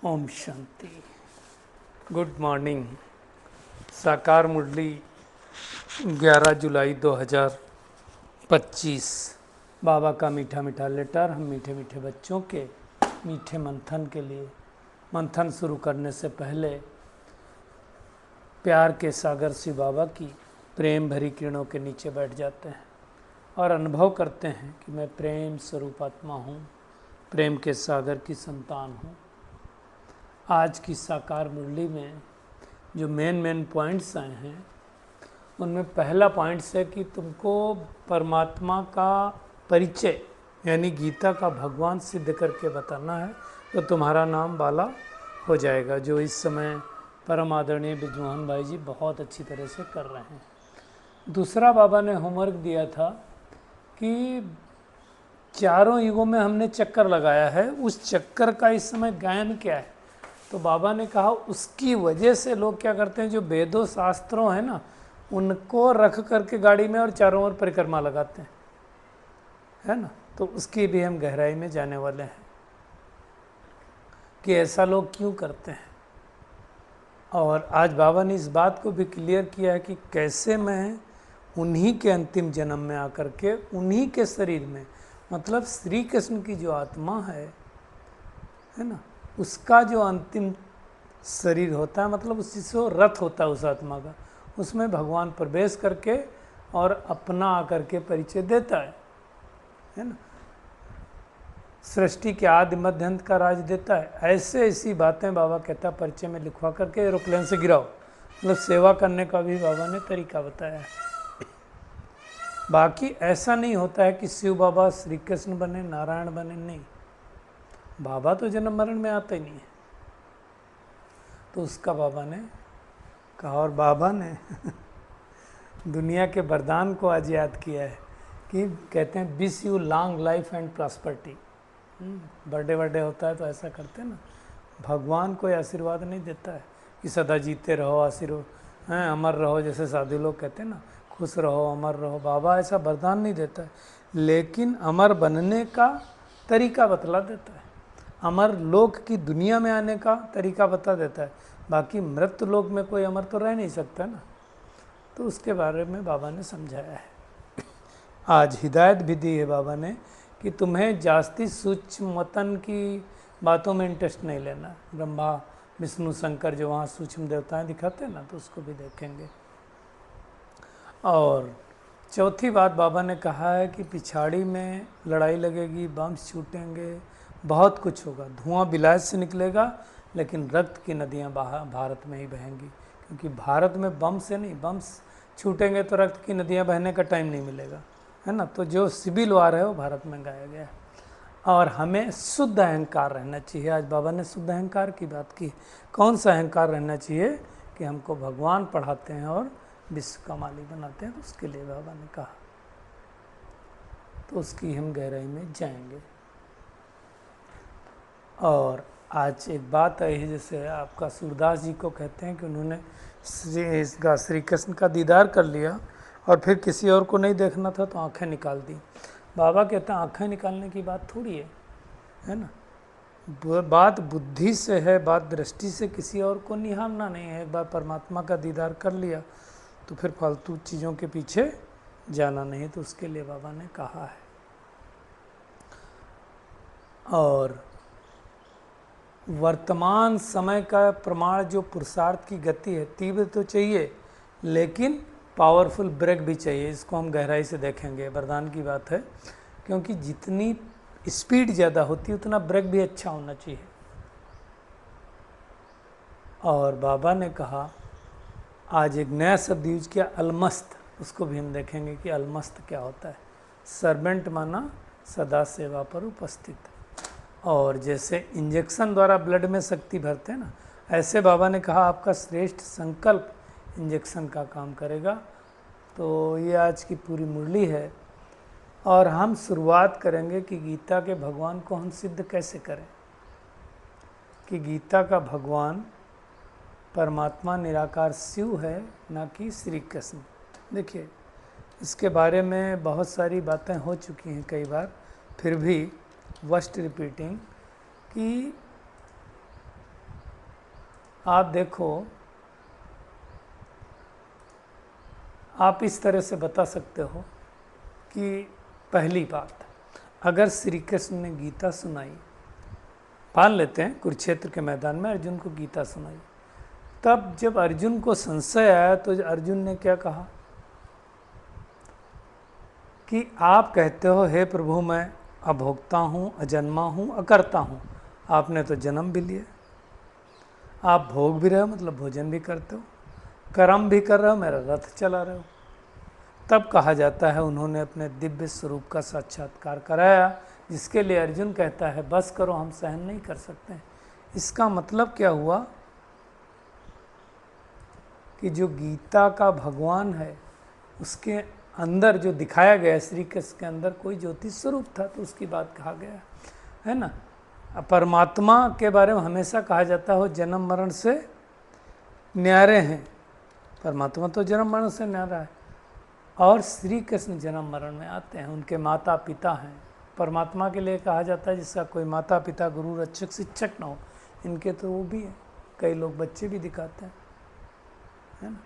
Om Shanti. Good morning. साकार मुरली 11 जुलाई 2025। बाबा का मीठा मीठा लेटर। हम मीठे मीठे बच्चों के मीठे मंथन के लिए मंथन शुरू करने से पहले प्यार के सागर शिव बाबा की प्रेम भरी किरणों के नीचे बैठ जाते हैं और अनुभव करते हैं कि मैं प्रेम स्वरूप आत्मा हूँ, प्रेम के सागर की संतान हूँ। आज की साकार मुरली में जो मेन पॉइंट्स आए हैं उनमें पहला पॉइंट्स है कि तुमको परमात्मा का परिचय यानी गीता का भगवान सिद्ध करके बताना है तो तुम्हारा नाम बाला हो जाएगा, जो इस समय परम आदरणीय बिजमोहन भाई जी बहुत अच्छी तरह से कर रहे हैं। दूसरा बाबा ने होमवर्क दिया था कि चारों युगों में हमने चक्कर लगाया है, उस चक्कर का इस समय गायन क्या है। तो बाबा ने कहा उसकी वजह से लोग क्या करते हैं, जो वेदों शास्त्रों है ना उनको रख करके गाड़ी में और चारों ओर परिक्रमा लगाते हैं, है ना। तो उसकी भी हम गहराई में जाने वाले हैं कि ऐसा लोग क्यों करते हैं। और आज बाबा ने इस बात को भी क्लियर किया है कि कैसे मैं उन्हीं के अंतिम जन्म में आकर के उन्हीं के शरीर में, मतलब श्री कृष्ण की जो आत्मा है ना, उसका जो अंतिम शरीर होता है, मतलब उसी से रथ होता है उस आत्मा का, उसमें भगवान प्रवेश करके और अपना आकर के परिचय देता है ना। सृष्टि के आदि मध्य अंत का राज देता है। ऐसे ऐसी बातें बाबा कहता परिचय में लिखवा करके एरोप्लेन से गिराओ, मतलब सेवा करने का भी बाबा ने तरीका बताया है। बाकी ऐसा नहीं होता है कि शिव बाबा श्री कृष्ण बने, नारायण बने, नहीं। बाबा तो जन्म मरण में आते ही नहीं है। तो उसका बाबा ने कहा, और बाबा ने दुनिया के वरदान को आज याद किया है कि कहते हैं wish you long life and prosperity. Birthday होता है तो ऐसा करते हैं ना, भगवान कोई आशीर्वाद नहीं देता है कि सदा जीते रहो, आशीर्वाद हैं, अमर रहो, जैसे साधु लोग कहते हैं ना, खुश रहो, अमर रहो। बाबा ऐसा वरदान नहीं देता है, लेकिन अमर बनने का तरीका बतला देता है, अमर लोक की दुनिया में आने का तरीका बता देता है। बाकी मृत्यु लोक में कोई अमर तो रह नहीं सकता ना, तो उसके बारे में बाबा ने समझाया है। आज हिदायत भी दी है बाबा ने कि तुम्हें जास्ती सूक्ष्म मतन की बातों में इंटरेस्ट नहीं लेना। ब्रह्मा विष्णु शंकर जो वहाँ सूक्ष्म देवताएं दिखाते हैं ना, तो उसको भी देखेंगे। और चौथी बात बाबा ने कहा है कि पिछाड़ी में लड़ाई लगेगी, बम छूटेंगे, बहुत कुछ होगा, धुआं विलायत से निकलेगा, लेकिन रक्त की नदियाँ भारत में ही बहेंगी, क्योंकि भारत में बम से नहीं, बम छूटेंगे तो रक्त की नदियाँ बहने का टाइम नहीं मिलेगा, है ना। तो जो सिविल वार है वो भारत में गाया गया है। और हमें शुद्ध अहंकार रहना चाहिए। आज बाबा ने शुद्ध अहंकार की बात की। कौन सा अहंकार रहना चाहिए कि हमको भगवान पढ़ाते हैं और विश्व का मालिक बनाते हैं, तो उसके लिए बाबा ने कहा, तो उसकी हम गहराई में जाएंगे। और आज एक बात आई है, जैसे आपका सूरदास जी को कहते हैं कि उन्होंने श्री कृष्ण का दीदार कर लिया और फिर किसी और को नहीं देखना था तो आंखें निकाल दी। बाबा कहते हैं आंखें निकालने की बात थोड़ी है ना, बात बुद्धि से है, बात दृष्टि से किसी और को निहारना नहीं है। एक बार परमात्मा का दीदार कर लिया तो फिर फालतू चीज़ों के पीछे जाना नहीं, तो उसके लिए बाबा ने कहा है। और वर्तमान समय का प्रमाण जो पुरुषार्थ की गति है, तीव्र तो चाहिए लेकिन पावरफुल ब्रेक भी चाहिए। इसको हम गहराई से देखेंगे, वरदान की बात है, क्योंकि जितनी स्पीड ज़्यादा होती है उतना ब्रेक भी अच्छा होना चाहिए। और बाबा ने कहा आज एक नया शब्द यूज किया, अलमस्त, उसको भी हम देखेंगे कि अलमस्त क्या होता है। सर्वेंट माना सदा सेवा पर उपस्थित। और जैसे इंजेक्शन द्वारा ब्लड में शक्ति भरते हैं ना, ऐसे बाबा ने कहा आपका श्रेष्ठ संकल्प इंजेक्शन का काम करेगा। तो ये आज की पूरी मुरली है। और हम शुरुआत करेंगे कि गीता के भगवान को हम सिद्ध कैसे करें, कि गीता का भगवान परमात्मा निराकार शिव है, ना कि श्री कृष्ण। देखिए इसके बारे में बहुत सारी बातें हो चुकी हैं कई बार, फिर भी वर्स्ट रिपीटिंग, कि आप देखो, आप इस तरह से बता सकते हो कि पहली बात, अगर श्री कृष्ण ने गीता सुनाई, मान लेते हैं कुरुक्षेत्र के मैदान में अर्जुन को गीता सुनाई, तब जब अर्जुन को संशय आया तो अर्जुन ने क्या कहा कि आप कहते हो हे प्रभु मैं अभोक्ता हूँ, अजन्मा हूँ, अकर्ता हूँ, आपने तो जन्म भी लिया, आप भोग भी रहे हो मतलब भोजन भी करते हो, कर्म भी कर रहे हो, मेरा रथ चला रहे हो। तब कहा जाता है उन्होंने अपने दिव्य स्वरूप का साक्षात्कार कराया, जिसके लिए अर्जुन कहता है बस करो, हम सहन नहीं कर सकते। इसका मतलब क्या हुआ कि जो गीता का भगवान है उसके अंदर जो दिखाया गया श्री कृष्ण के अंदर कोई ज्योति स्वरूप था, तो उसकी बात कहा गया है ना। परमात्मा के बारे में हमेशा कहा जाता है जन्म मरण से न्यारे हैं, परमात्मा तो जन्म मरण से न्यारा है, और श्री कृष्ण जन्म मरण में आते हैं, उनके माता पिता हैं। परमात्मा के लिए कहा जाता है जिसका कोई माता पिता गुरु रक्षक शिक्षक ना हो, इनके तो वो भी है, कई लोग बच्चे भी दिखाते हैं, है ना।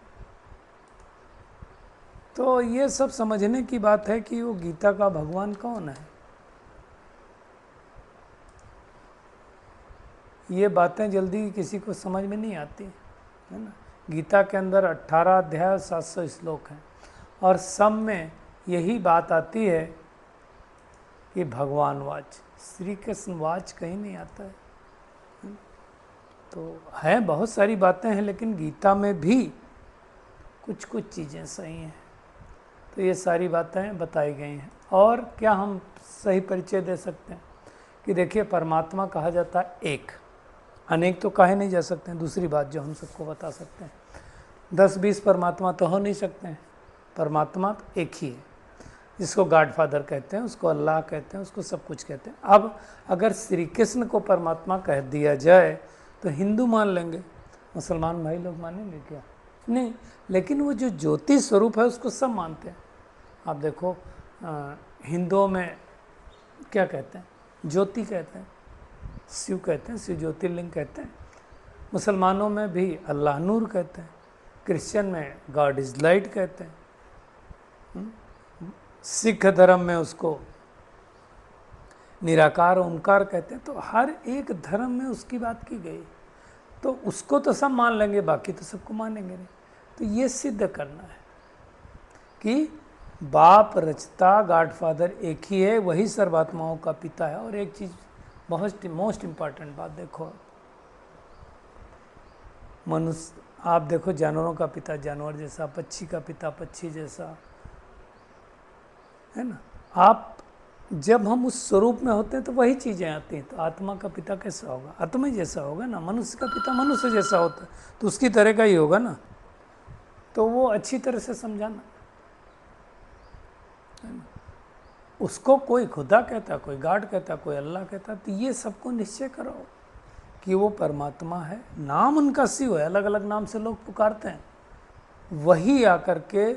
तो ये सब समझने की बात है कि वो गीता का भगवान कौन है। ये बातें जल्दी किसी को समझ में नहीं आती, है ना। गीता के अंदर 18 अध्याय 700 श्लोक हैं, और सब में यही बात आती है कि भगवान वाच, श्री कृष्ण वाच कहीं नहीं आता है। तो है बहुत सारी बातें हैं, लेकिन गीता में भी कुछ कुछ चीज़ें सही हैं। तो ये सारी बातें बताई गई हैं। और क्या हम सही परिचय दे सकते हैं कि देखिए परमात्मा कहा जाता है एक, अनेक तो कहे नहीं जा सकते हैं। दूसरी बात जो हम सबको बता सकते हैं, 10-20 परमात्मा तो हो नहीं सकते हैं, परमात्मा तो एक ही है, जिसको गॉड फादर कहते हैं, उसको अल्लाह कहते हैं, उसको सब कुछ कहते हैं। अब अगर श्री कृष्ण को परमात्मा कह दिया जाए तो हिंदू मान लेंगे, मुसलमान भाई लोग मानेंगे क्या? नहीं, लेकिन वो जो ज्योति स्वरूप है उसको सब मानते हैं। आप देखो हिंदुओं में क्या कहते हैं, ज्योति कहते हैं, शिव कहते हैं, शिव ज्योतिर्लिंग कहते हैं। मुसलमानों में भी अल्लाह नूर कहते हैं, क्रिश्चियन में गॉड इज़ लाइट कहते हैं, सिख धर्म में उसको निराकार ओंकार कहते हैं। तो हर एक धर्म में उसकी बात की गई, तो उसको तो सब मान लेंगे, बाकी तो सबको मानेंगे नहीं। तो ये सिद्ध करना है कि बाप रचता गॉड फादर एक ही है, वही सर्वात्माओं का पिता है। और एक चीज़ बहुत मोस्ट इम्पॉर्टेंट बात देखो, मनुष्य आप देखो, जानवरों का पिता जानवर जैसा, पक्षी का पिता पक्षी जैसा, है ना। आप जब हम उस स्वरूप में होते हैं तो वही चीज़ें आती हैं। तो आत्मा का पिता कैसा होगा? आत्मा ही जैसा होगा ना। मनुष्य का पिता मनुष्य जैसा होता है, तो उसकी तरह का ही होगा ना। तो वो अच्छी तरह से समझाना है ना। उसको कोई खुदा कहता, कोई गॉड कहता, कोई अल्लाह कहता, तो ये सबको निश्चय करो कि वो परमात्मा है। नाम उनका शिव है, अलग अलग नाम से लोग पुकारते हैं, वही आकर के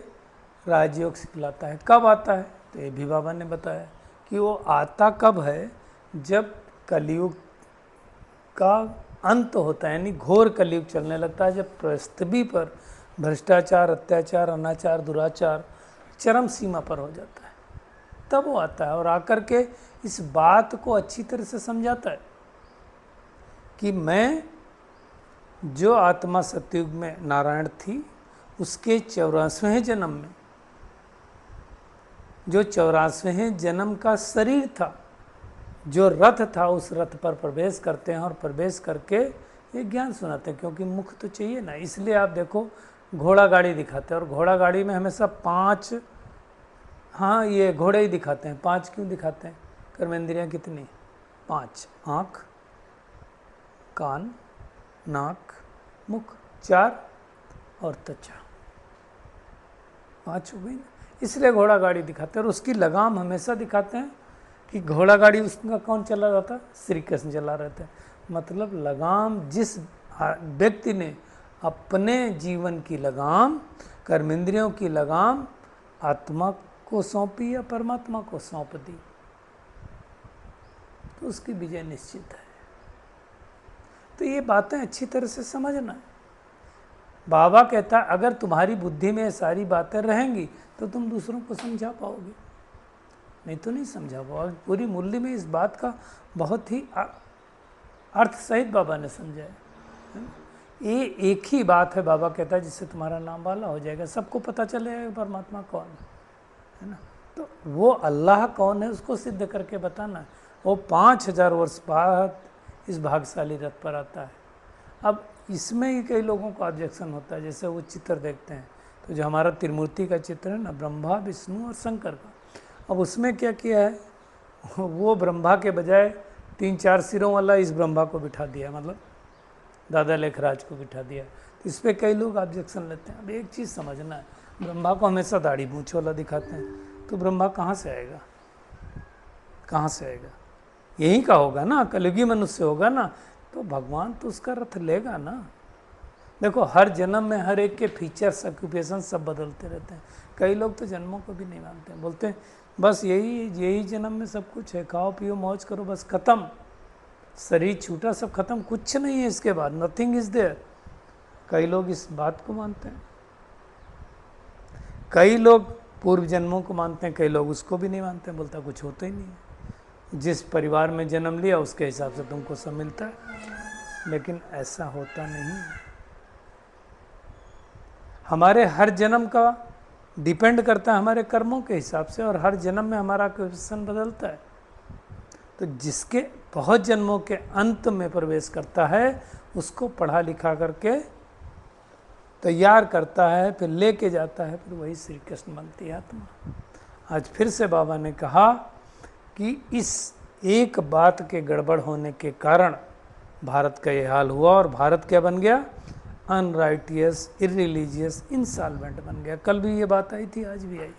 राजयोग सिखलाता है। कब आता है? तो ये भी बाबा ने बताया कि वो आता कब है, जब कलयुग का अंत होता है, यानी घोर कलयुग चलने लगता है, जब पृथ्वी पर भ्रष्टाचार, अत्याचार, अनाचार, दुराचार चरम सीमा पर हो जाता है, तब वो आता है और आकर के इस बात को अच्छी तरह से समझाता है कि मैं जो आत्मा सतयुग में नारायण थी, उसके 84वें जन्म में, जो 84वें जन्म का शरीर था, जो रथ था, उस रथ पर प्रवेश करते हैं और प्रवेश करके ये ज्ञान सुनाते हैं। क्योंकि मुख तो चाहिए ना, इसलिए आप देखो घोड़ा गाड़ी दिखाते हैं, और घोड़ा गाड़ी में हमेशा 5, हाँ ये घोड़े ही दिखाते हैं। 5 क्यों दिखाते हैं? कर्मेंद्रियाँ कितनी? 5, आँख, कान, नाक, मुख, 4 और त्वचा, 5 हो गई ना। इसलिए घोड़ा गाड़ी दिखाते हैं, और उसकी लगाम हमेशा दिखाते हैं कि घोड़ा गाड़ी उसका कौन चला रहा था? श्री कृष्ण चला रहे थे। मतलब लगाम, जिस व्यक्ति ने अपने जीवन की लगाम, कर्मेंद्रियों की लगाम आत्मा को सौंपी या परमात्मा को सौंप दी, तो उसकी विजय निश्चित है। तो ये बातें अच्छी तरह से समझना है। बाबा कहता है अगर तुम्हारी बुद्धि में ये सारी बातें रहेंगी तो तुम दूसरों को समझा पाओगे, नहीं तो नहीं समझा पाओगे। पूरी मुरली में इस बात का बहुत ही अर्थ सहित बाबा ने समझाया है। ये एक ही बात है, बाबा कहता है जिससे तुम्हारा नाम वाला हो जाएगा, सबको पता चलेगा परमात्मा कौन है ना। तो वो अल्लाह कौन है उसको सिद्ध करके बताना है। वो 5000 वर्ष बाद इस भाग्यशाली रथ पर आता है। अब इसमें ही कई लोगों को ऑब्जेक्शन होता है, जैसे वो चित्र देखते हैं तो जो हमारा त्रिमूर्ति का चित्र है ना, ब्रह्मा विष्णु और शंकर का, अब उसमें क्या किया है, वो ब्रह्मा के बजाय 3-4 सिरों वाला इस ब्रह्मा को बिठा दिया, मतलब दादा लेखराज को बिठा दिया। तो इस पर कई लोग ऑब्जेक्शन लेते हैं। अब एक चीज़ समझना है, ब्रह्मा को हमेशा दाढ़ी मूंछ वाला दिखाते हैं, तो ब्रह्मा कहाँ से आएगा, कहाँ से आएगा? यहीं का होगा ना, कलयुगी मनुष्य होगा ना, तो भगवान तो उसका रथ लेगा ना। देखो हर जन्म में हर एक के फीचर्स ऑक्यूपेशन सब बदलते रहते हैं। कई लोग तो जन्मों को भी नहीं मानते हैं, बोलते हैं बस यही जन्म में सब कुछ है, खाओ पियो मौज करो बस, खत्म, शरीर छूटा सब खत्म, कुछ नहीं है इसके बाद, नथिंग इज देयर। कई लोग इस बात को मानते हैं, कई लोग पूर्व जन्मों को मानते हैं, कई लोग उसको भी नहीं मानते हैं, बोलता कुछ होता ही नहीं है, जिस परिवार में जन्म लिया उसके हिसाब से तुमको सब मिलता है। लेकिन ऐसा होता नहीं है। हमारे हर जन्म का डिपेंड करता है हमारे कर्मों के हिसाब से, और हर जन्म में हमारा क्वेश्चन बदलता है। तो जिसके बहुत जन्मों के अंत में प्रवेश करता है उसको पढ़ा लिखा करके तैयार करता है, फिर लेके जाता है, फिर वही श्री कृष्ण बनती है आत्मा। आज फिर से बाबा ने कहा कि इस एक बात के गड़बड़ होने के कारण भारत का ये हाल हुआ, और भारत क्या बन गया, अनराइटियस, इररिलीजियस, इंसॉल्वेंट बन गया। कल भी ये बात आई थी, आज भी आई है।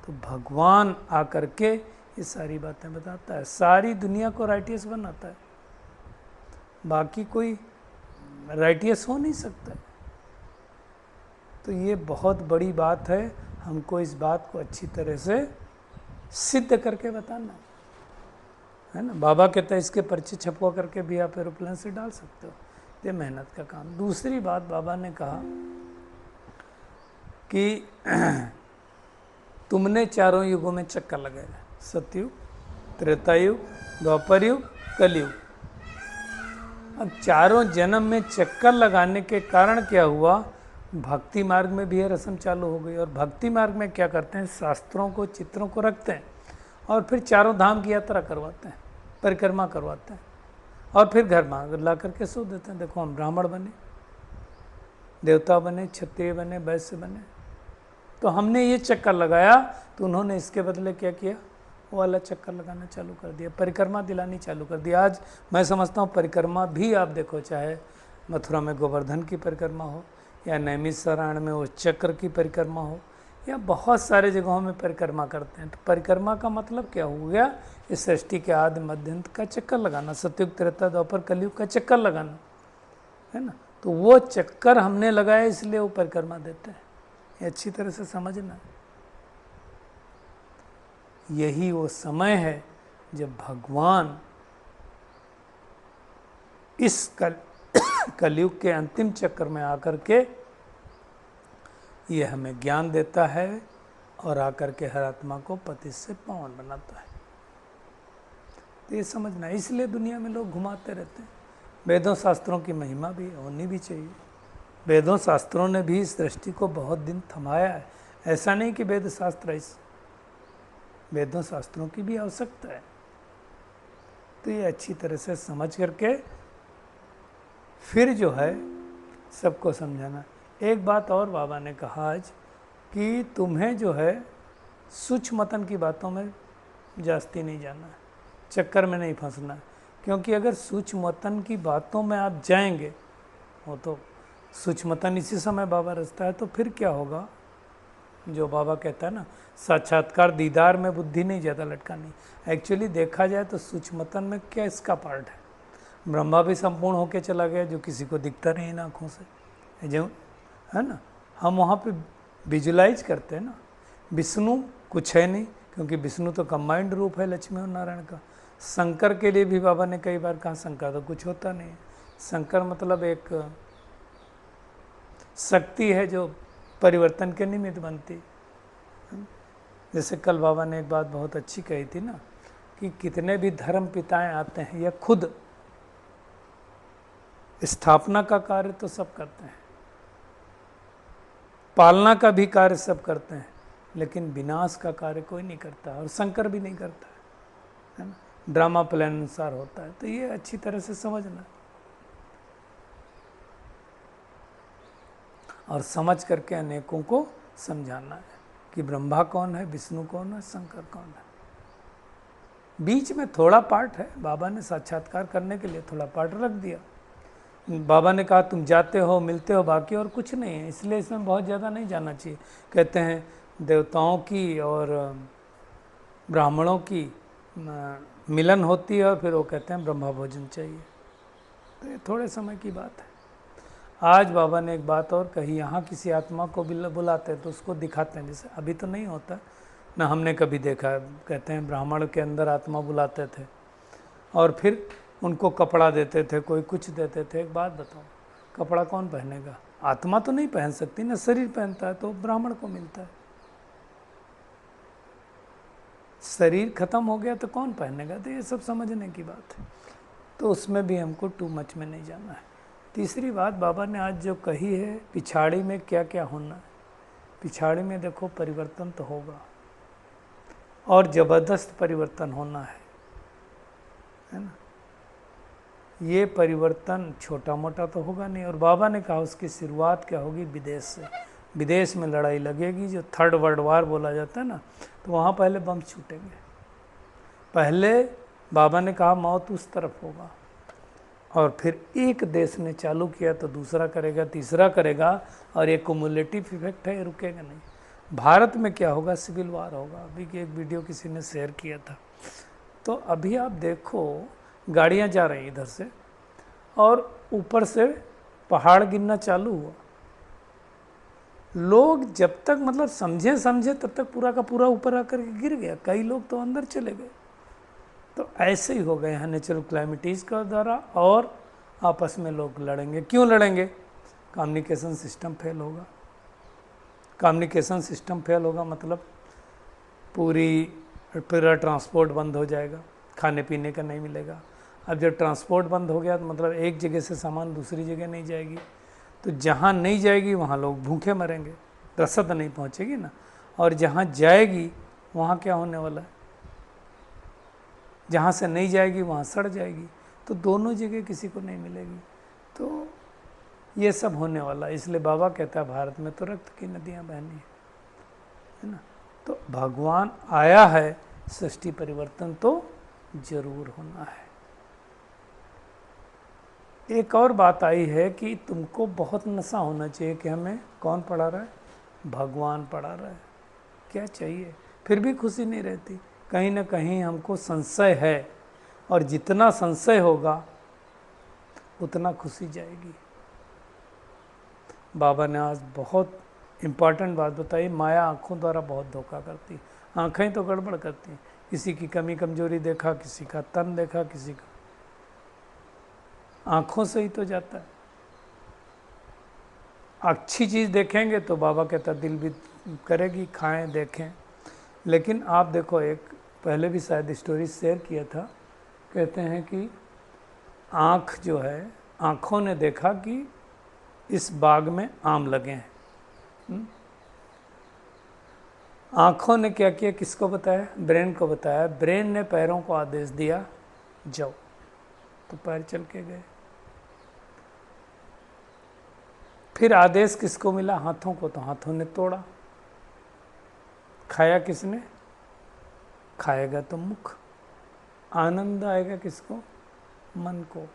तो भगवान आकर के ये सारी बातें बताता है, सारी दुनिया को राइटियस बनाता है, बाकी कोई राइटियस हो नहीं सकता। तो ये बहुत बड़ी बात है, हमको इस बात को अच्छी तरह से सिद्ध करके बताना है ना। बाबा कहता है इसके पर्चे छपवा करके भी आप एरोप्लेन से डाल सकते हो, ये मेहनत का काम। दूसरी बात बाबा ने कहा कि तुमने चारों युगों में चक्कर लगाया, सतयुग, त्रेतायुग, द्वापर युग, कलयुग। अब चारों जन्म में चक्कर लगाने के कारण क्या हुआ, भक्ति मार्ग में भी ये रस्म चालू हो गई। और भक्ति मार्ग में क्या करते हैं, शास्त्रों को, चित्रों को रखते हैं और फिर चारों धाम की यात्रा करवाते हैं, परिक्रमा करवाते हैं, और फिर घर में ला करके सो देते हैं। देखो हम ब्राह्मण बने, देवता बने, क्षत्रिय बने, वैश्य बने, तो हमने ये चक्कर लगाया, तो उन्होंने इसके बदले क्या किया, वो वाला चक्कर लगाना चालू कर दिया, परिक्रमा दिलानी चालू कर दिया। आज मैं समझता हूँ परिक्रमा भी आप देखो, चाहे मथुरा में गोवर्धन की परिक्रमा हो, या नैमिषारण्य में वो चक्र की परिक्रमा हो, या बहुत सारे जगहों में परिक्रमा करते हैं। तो परिक्रमा का मतलब क्या हो गया, इस सृष्टि के आदि मध्यंत का चक्कर लगाना, सतयुग, त्रेता, द्वापर, कलयुग का चक्कर लगाना है ना। तो वो चक्कर हमने लगाया, इसलिए वो परिक्रमा देते हैं। ये अच्छी तरह से समझना, यही वो समय है जब भगवान इस कलयुग के अंतिम चक्र में आकर के ये हमें ज्ञान देता है, और आकर के हर आत्मा को पति से पावन बनाता है। तो ये समझना, इसलिए दुनिया में लोग घुमाते रहते हैं। वेदों शास्त्रों की महिमा भी होनी भी चाहिए। वेदों शास्त्रों ने भी इस दृष्टि को बहुत दिन थमाया है। ऐसा नहीं कि वेद शास्त्र, इस वेदों शास्त्रों की भी आवश्यकता है। तो ये अच्छी तरह से समझ करके फिर जो है सबको समझाना। एक बात और बाबा ने कहा आज कि तुम्हें जो है सूक्ष्मतन की बातों में जास्ती नहीं जाना है, चक्कर में नहीं फंसना है। क्योंकि अगर सूक्ष्मतन की बातों में आप जाएंगे, वो तो सूक्ष्मतन इसी समय बाबा रचता है, तो फिर क्या होगा, जो बाबा कहता है ना, साक्षात्कार दीदार में बुद्धि नहीं ज़्यादा लटकानी। एक्चुअली देखा जाए तो सूक्ष्मतन में क्या इसका पार्ट है, ब्रह्मा भी संपूर्ण होके चला गया, जो किसी को दिखता नहीं इन आँखों से, जो है ना। हम वहाँ पे विजुलाइज करते हैं ना, विष्णु कुछ है नहीं, क्योंकि विष्णु तो कंबाइंड रूप है लक्ष्मी और नारायण का। शंकर के लिए भी बाबा ने कई बार कहा शंकर तो कुछ होता नहीं है। शंकर मतलब एक शक्ति है जो परिवर्तन के निमित्त बनती। जैसे कल बाबा ने एक बात बहुत अच्छी कही थी ना कि कितने भी धर्म पिताएं आते हैं या खुद स्थापना का कार्य तो सब करते हैं, पालना का भी कार्य सब करते हैं, लेकिन विनाश का कार्य कोई नहीं करता और शंकर भी नहीं करता है ना। ड्रामा प्लान अनुसार होता है। तो ये अच्छी तरह से समझना और समझ करके अनेकों को समझाना है कि ब्रह्मा कौन है, विष्णु कौन है, शंकर कौन है। बीच में थोड़ा पार्ट है, बाबा ने साक्षात्कार करने के लिए थोड़ा पार्ट रख दिया। बाबा ने कहा तुम जाते हो मिलते हो, बाकी और कुछ नहीं है, इसलिए इसमें बहुत ज़्यादा नहीं जाना चाहिए। कहते हैं देवताओं की और ब्राह्मणों की मिलन होती है और फिर वो कहते हैं ब्रह्मा भोजन चाहिए। तो ये थोड़े समय की बात है। आज बाबा ने एक बात और कही, यहाँ किसी आत्मा को बुलाते हैं तो उसको दिखाते हैं, जैसे अभी तो नहीं होता ना, हमने कभी देखा है। कहते हैं ब्राह्मण के अंदर आत्मा बुलाते थे और फिर उनको कपड़ा देते थे, कोई कुछ देते थे। एक बात बताओ, कपड़ा कौन पहनेगा? आत्मा तो नहीं पहन सकती ना, शरीर पहनता है तो ब्राह्मण को मिलता है। शरीर खत्म हो गया तो कौन पहनेगा? तो ये सब समझने की बात है, तो उसमें भी हमको टू मच में नहीं जाना है। तीसरी बात बाबा ने आज जो कही है, पिछाड़ी में क्या क्या होना है। पिछाड़ी में देखो परिवर्तन तो होगा और ज़बरदस्त परिवर्तन होना है ना। ये परिवर्तन छोटा मोटा तो होगा नहीं। और बाबा ने कहा उसकी शुरुआत क्या होगी? विदेश से। विदेश में लड़ाई लगेगी, जो थर्ड वर्ल्ड वार बोला जाता है ना, तो वहाँ पहले बम छूटेंगे। पहले बाबा ने कहा मौत उस तरफ होगा, और फिर एक देश ने चालू किया तो दूसरा करेगा, तीसरा करेगा, और ये कुमुलेटिव इफेक्ट है, ये रुकेगा नहीं। भारत में क्या होगा? सिविल वार होगा। अभी की एक वीडियो किसी ने शेयर किया था, तो अभी आप देखो गाड़ियाँ जा रही इधर से और ऊपर से पहाड़ गिरना चालू हुआ। लोग जब तक मतलब समझे तब तक पूरा का पूरा ऊपर आकर के गिर गया, कई लोग तो अंदर चले गए। तो ऐसे ही हो गए हैं नेचुरल क्लाइमेटीज का द्वारा, और आपस में लोग लड़ेंगे। क्यों लड़ेंगे? कम्युनिकेशन सिस्टम फेल होगा। कम्युनिकेशन सिस्टम फेल होगा मतलब पूरा ट्रांसपोर्ट बंद हो जाएगा, खाने पीने का नहीं मिलेगा। अब जब ट्रांसपोर्ट बंद हो गया तो मतलब एक जगह से सामान दूसरी जगह नहीं जाएगी, तो जहाँ नहीं जाएगी वहाँ लोग भूखे मरेंगे, रसद नहीं पहुँचेगी ना। और जहाँ जाएगी वहाँ क्या होने वाला है? जहाँ से नहीं जाएगी वहाँ सड़ जाएगी, तो दोनों जगह किसी को नहीं मिलेगी। तो ये सब होने वाला है। इसलिए बाबा कहता है भारत में तो रक्त की नदियाँ बहनी है ना। तो भगवान आया है, सृष्टि परिवर्तन तो जरूर होना है। एक और बात आई है कि तुमको बहुत नशा होना चाहिए कि हमें कौन पढ़ा रहा है? भगवान पढ़ा रहा है। क्या चाहिए? फिर भी खुशी नहीं रहती। कहीं ना कहीं हमको संशय है, और जितना संशय होगा उतना खुशी जाएगी। बाबा ने आज बहुत इम्पॉर्टेंट बात बताई, माया आँखों द्वारा बहुत धोखा करती। आँखें तो गड़बड़ करती, किसी की कमी कमजोरी देखा, किसी का तन देखा, किसी का आँखों से ही तो जाता है। अच्छी चीज़ देखेंगे तो बाबा कहता दिल भी करेगी, खाएं देखें। लेकिन आप देखो, एक पहले भी शायद स्टोरी शेयर किया था, कहते हैं कि आँख जो है, आँखों ने देखा कि इस बाग में आम लगे हैं। आँखों ने क्या किया? किसको बताया? ब्रेन को बताया। ब्रेन ने पैरों को आदेश दिया जाओ, तो पैर चल के गए। फिर आदेश किसको मिला? हाथों को, तो हाथों ने तोड़ा। खाया किसने? खाएगा तो मुख। आनंद आएगा किसको? मन को।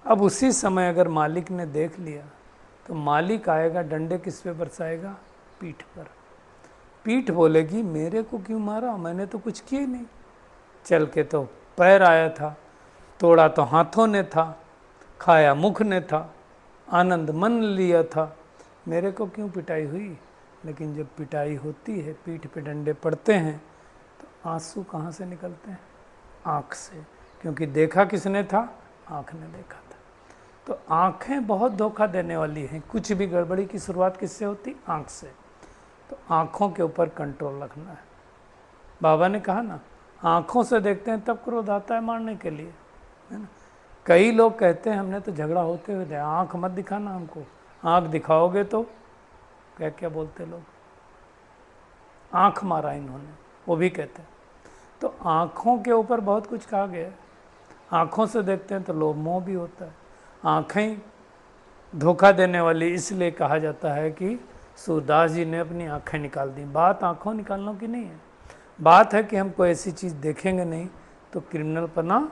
अब उसी समय अगर मालिक ने देख लिया तो मालिक आएगा, डंडे किस पे बरसाएगा? पीठ पर। पीठ बोलेगी मेरे को क्यों मारा, मैंने तो कुछ किया ही नहीं। चल के तो पैर आया था, तोड़ा तो हाथों ने था, खाया मुख ने था, आनंद मन लिया था, मेरे को क्यों पिटाई हुई? लेकिन जब पिटाई होती है, पीठ पे डंडे पड़ते हैं, तो आंसू कहाँ से निकलते हैं? आँख से, क्योंकि देखा किसने था? आँख ने देखा था। तो आँखें बहुत धोखा देने वाली हैं। कुछ भी गड़बड़ी की शुरुआत किससे होती? आँख से। तो आँखों के ऊपर कंट्रोल रखना है। बाबा ने कहा ना, आँखों से देखते हैं तब क्रोध आता है मारने के लिए, है ना। कई लोग कहते हैं हमने तो झगड़ा होते हुए देखा, आँख मत दिखाना हमको, आँख दिखाओगे तो क्या क्या बोलते लोग, आँख मारा इन्होंने, वो भी कहते हैं। तो आँखों के ऊपर बहुत कुछ कहा गया है। आँखों से देखते हैं तो लोभ मोह भी होता है। आँखें धोखा देने वाली, इसलिए कहा जाता है कि सूरदास जी ने अपनी आँखें निकाल दी। बात आँखों निकालने की नहीं है, बात है कि हम कोई ऐसी चीज़ देखेंगे नहीं तो क्रिमिनल पना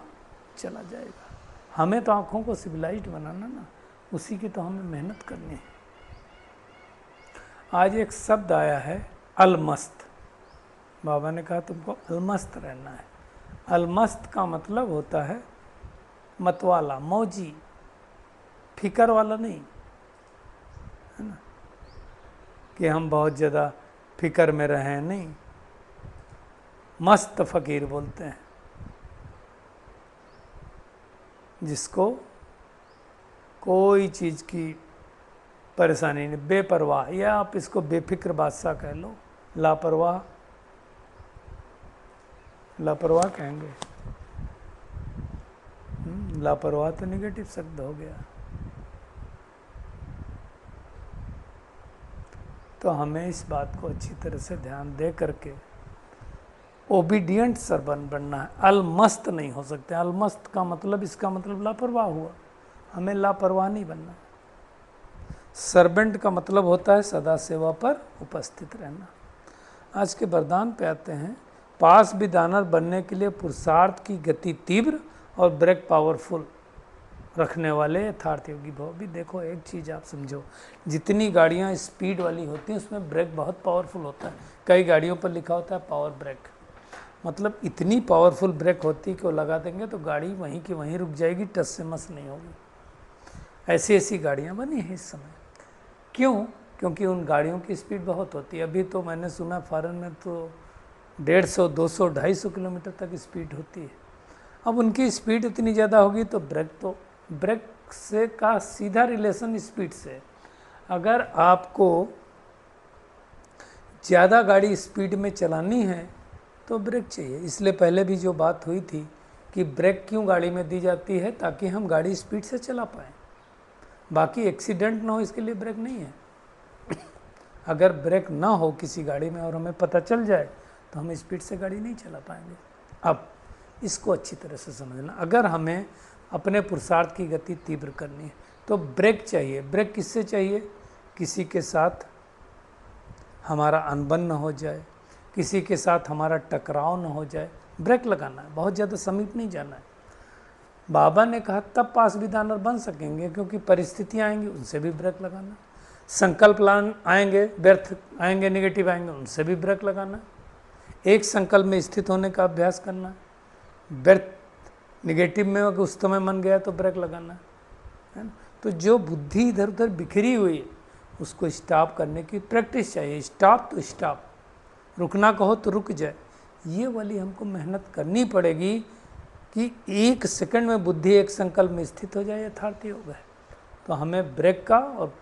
चला जाएगा। हमें तो आँखों को सिविलाइज्ड बनाना ना, उसी की तो हमें मेहनत करनी है। आज एक शब्द आया है अलमस्त। बाबा ने कहा तुमको अलमस्त रहना है। अलमस्त का मतलब होता है मतवाला, मौजी, फिकर वाला नहीं, है ना, कि हम बहुत ज़्यादा फिकर में रहें, नहीं। मस्त फ़कीर बोलते हैं जिसको कोई चीज़ की परेशानी नहीं, बेपरवाह, या आप इसको बेफिक्र बादशाह कह लो, लापरवाह, लापरवाह कहेंगे। लापरवाह तो निगेटिव शब्द हो गया। तो हमें इस बात को अच्छी तरह से ध्यान दे करके ओबीडियंट सर्वेंट बनना है। अलमस्त नहीं हो सकते। अलमस्त का मतलब, इसका मतलब लापरवाह हुआ। हमें लापरवाह नहीं बनना। सर्वेंट का मतलब होता है सदा सेवा पर उपस्थित रहना। आज के वरदान पे आते हैं। पास विदानर बनने के लिए पुरुषार्थ की गति तीव्र और ब्रेक पावरफुल रखने वाले यथार्थ योगी भव। भी देखो, एक चीज़ आप समझो, जितनी गाड़ियाँ स्पीड वाली होती हैं उसमें ब्रेक बहुत पावरफुल होता है। कई गाड़ियों पर लिखा होता है पावर ब्रेक, मतलब इतनी पावरफुल ब्रेक होती है कि वो लगा देंगे तो गाड़ी वहीं की वहीं रुक जाएगी, टस से मस नहीं होगी। ऐसी ऐसी गाड़ियाँ बनी हैं इस समय। क्यों? क्योंकि उन गाड़ियों की स्पीड बहुत होती है। अभी तो मैंने सुना फॉरेन में तो 150, 200, 250 किलोमीटर तक स्पीड होती है। अब उनकी स्पीड इतनी ज़्यादा होगी तो ब्रेक से का सीधा रिलेशन स्पीड से। अगर आपको ज़्यादा गाड़ी स्पीड में चलानी है तो ब्रेक चाहिए। इसलिए पहले भी जो बात हुई थी कि ब्रेक क्यों गाड़ी में दी जाती है, ताकि हम गाड़ी स्पीड से चला पाएँ, बाकी एक्सीडेंट ना हो, इसके लिए ब्रेक नहीं है। अगर ब्रेक ना हो किसी गाड़ी में और हमें पता चल जाए तो हम स्पीड से गाड़ी नहीं चला पाएंगे। अब इसको अच्छी तरह से समझना। अगर हमें अपने पुरुषार्थ की गति तीव्र करनी है तो ब्रेक चाहिए। ब्रेक किससे चाहिए? किसी के साथ हमारा अनबन न हो जाए, किसी के साथ हमारा टकराव न हो जाए, ब्रेक लगाना है। बहुत ज़्यादा समीप नहीं जाना है। बाबा ने कहा तब पास विदानर बन सकेंगे, क्योंकि परिस्थितियाँ आएंगी, उनसे भी ब्रेक लगाना। संकल्प प्लान आएंगे, व्यर्थ आएंगे, नेगेटिव आएंगे, उनसे भी ब्रेक लगाना। एक संकल्प में स्थित होने का अभ्यास करना। व्यर्थ नेगेटिव में अगर उस समय मन गया तो ब्रेक लगाना है ना। तो जो बुद्धि इधर उधर बिखरी हुई है उसको स्टॉप करने की प्रैक्टिस चाहिए। स्टॉप तो स्टॉप, रुकना कहो तो रुक जाए। ये वाली हमको मेहनत करनी पड़ेगी कि एक सेकंड में बुद्धि एक संकल्प में स्थित हो जाए, यथार्थ योग है। तो हमें ब्रेक का और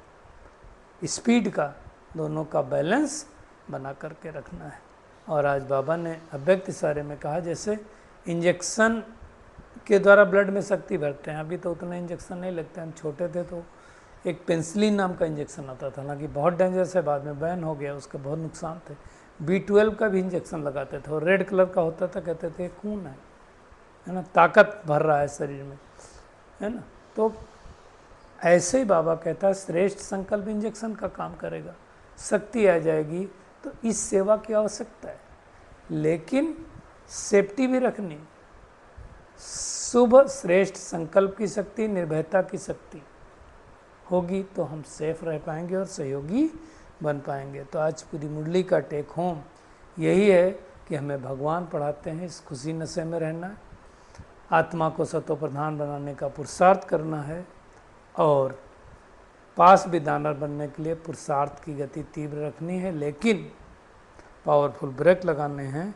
स्पीड का दोनों का बैलेंस बना करके रखना है। और आज बाबा ने अव्यक्त इशारे में कहा, जैसे इंजेक्शन के द्वारा ब्लड में शक्ति भरते हैं। अभी तो उतना इंजेक्शन नहीं लगता। हम छोटे थे तो एक पेंसिलिन नाम का इंजेक्शन आता था, हालांकि बहुत डेंजरस है, बाद में बैन हो गया, उसके बहुत नुकसान थे। B12 का भी इंजेक्शन लगाते थे और रेड कलर का होता था, कहते थे खून है ना, ताकत भर रहा है शरीर में, है ना। तो ऐसे ही बाबा कहता है श्रेष्ठ संकल्प इंजेक्शन का काम करेगा, शक्ति आ जाएगी। तो इस सेवा की आवश्यकता है, लेकिन सेफ्टी भी रखनी। शुभ श्रेष्ठ संकल्प की शक्ति, निर्भयता की शक्ति होगी तो हम सेफ रह पाएंगे और सहयोगी बन पाएंगे। तो आज पूरी मुरली का टेक होम यही है कि हमें भगवान पढ़ाते हैं इस खुशी नशे में रहना है, आत्मा को सतो प्रधान बनाने का पुरुषार्थ करना है, और पास विदानर बनने के लिए पुरुषार्थ की गति तीव्र रखनी है, लेकिन पावरफुल ब्रेक लगाने हैं।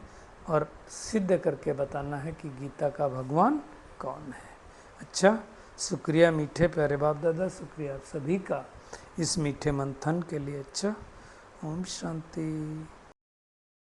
और सिद्ध करके बताना है कि गीता का भगवान कौन है। अच्छा, शुक्रिया मीठे प्यारे बाप दादा, शुक्रिया आप सभी का इस मीठे मंथन के लिए। अच्छा, ओम शांति।